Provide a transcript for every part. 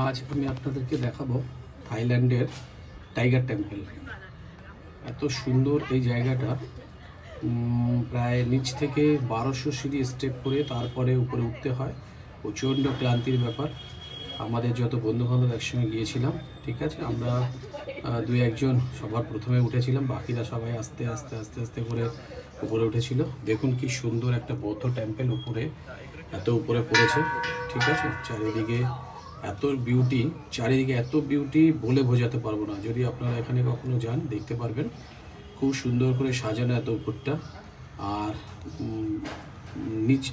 আজ আমি আপনাদেরকে দেখাবো থাইল্যান্ডের টাইগার টেম্পল। এত সুন্দর এই জায়গাটা। প্রায় নিচ থেকে 1200 সিঁড়ি স্টেপ করে তারপরে উপরে উঠতে হয়। প্রচণ্ড ক্লান্তির ব্যাপার। আমাদের যত বন্ধুবান্ধব একসঙ্গে গিয়েছিলাম, ঠিক আছে, আমরা দুই একজন সবার প্রথমে উঠেছিলাম, বাকিরা সবাই আস্তে আস্তে আস্তে আস্তে করে উপরে উঠেছিল। দেখুন কি সুন্দর একটা বৌদ্ধ টেম্পল উপরে, এত উপরে পড়েছে, ঠিক আছে। চারিদিকে এত বিউটি, চারিদিকে এত বিউটি বলে বোঝাতে পারবো না। যদি আপনারা এখানে কখনো যান দেখতে পারবেন, খুব সুন্দর করে সাজানো এত উপরটা। আর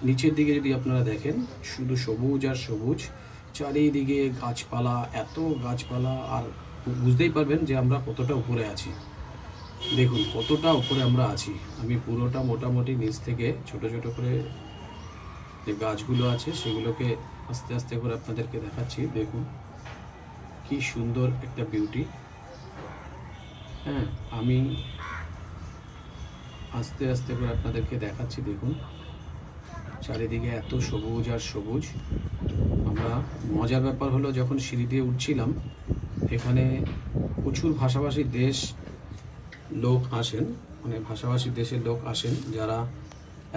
নিচের দিকে যদি আপনারা দেখেন, শুধু সবুজ আর সবুজ, চারিদিকে গাছপালা, এত গাছপালা। আর বুঝতেই পারবেন যে আমরা কতটা উপরে আছি। দেখুন কতটা উপরে আমরা আছি। আমি পুরোটা মোটামুটি নিচ থেকে ছোট ছোট করে যে গাছগুলো আছে সেগুলোকে আস্তে আস্তে করে আপনাদেরকে দেখাচ্ছি। দেখুন কি সুন্দর একটা বিউটি। হ্যাঁ, আমি আস্তে আস্তে করে আপনাদেরকে দেখাচ্ছি। দেখুন চারিদিকে এত সবুজ আর সবুজ। আমরা মজার ব্যাপার হলো, যখন সিঁড়ি দিয়ে উঠছিলাম, এখানে প্রচুর ভাষাভাষী দেশ লোক আসেন, মানে ভাষাভাষী দেশের লোক আসেন, যারা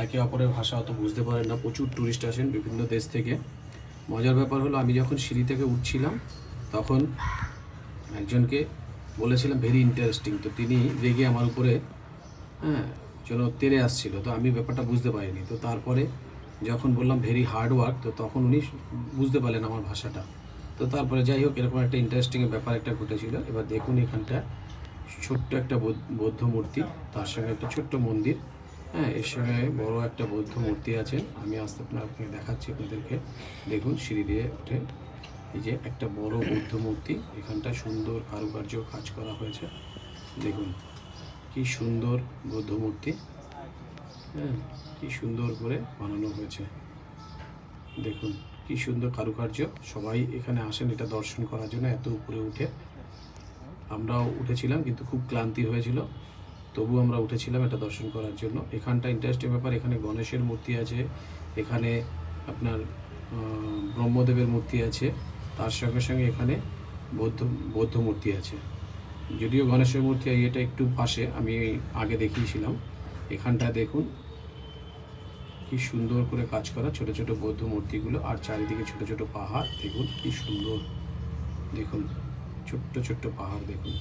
একে অপরের ভাষা অত বুঝতে পারেন না। প্রচুর ট্যুরিস্ট আসেন বিভিন্ন দেশ থেকে। মজার ব্যাপার হলো, আমি যখন সিঁড়ি থেকে উঠছিলাম তখন একজনকে বলেছিলাম ভেরি ইন্টারেস্টিং, তো তিনি রেগে আমার উপরে যেন তেড়ে আসছিল। তো আমি ব্যাপারটা বুঝতে পারিনি। তো তারপরে যখন বললাম ভেরি হার্ড ওয়ার্ক, তো তখন উনি বুঝতে পারলেন আমার ভাষাটা। তো তারপরে যাই হোক, এরকম একটা ইন্টারেস্টিং ব্যাপার একটা ঘটেছিল। এবার দেখুন এখানটা ছোট্ট একটা বৌদ্ধ মূর্তি, তার সঙ্গে একটা ছোট্ট মন্দির। এর সঙ্গে বড় একটা বৌদ্ধ মূর্তি আছে। আমি আস্তে আপনাকে দেখাচ্ছি আপনাদেরকে। দেখুন সিঁড়ি দিয়ে উঠে এই যে একটা বড় বৌদ্ধ মূর্তি, এখানটা সুন্দর কারুকার্য কাজ করা হয়েছে। দেখুন কি সুন্দর বৌদ্ধ মূর্তি, কি সুন্দর করে বানানো হয়েছে। দেখুন কি সুন্দর কারুকার্য। সবাই এখানে আসেন এটা দর্শন করার জন্য, এত উপরে উঠে। আমরাও উঠেছিলাম, কিন্তু খুব ক্লান্তি হয়েছিল, তবু আমরা উঠেছিলাম এটা দর্শন করার জন্য। এখানটা ইন্টারেস্টিং ব্যাপার, এখানে গণেশের মূর্তি আছে, এখানে আপনার ব্রহ্মদেবের মূর্তি আছে, তার সঙ্গে সঙ্গে এখানে বৌদ্ধ মূর্তি আছে। যদিও গণেশের মূর্তি এটা একটু পাশে, আমি আগে দেখিয়েছিলাম। এখানটা দেখুন কি সুন্দর করে কাজ করা ছোট ছোট বৌদ্ধ মূর্তিগুলো, আর চারিদিকে ছোট ছোট পাহাড়। দেখুন কি সুন্দর, দেখুন ছোট্ট ছোট্ট পাহাড় দেখুন।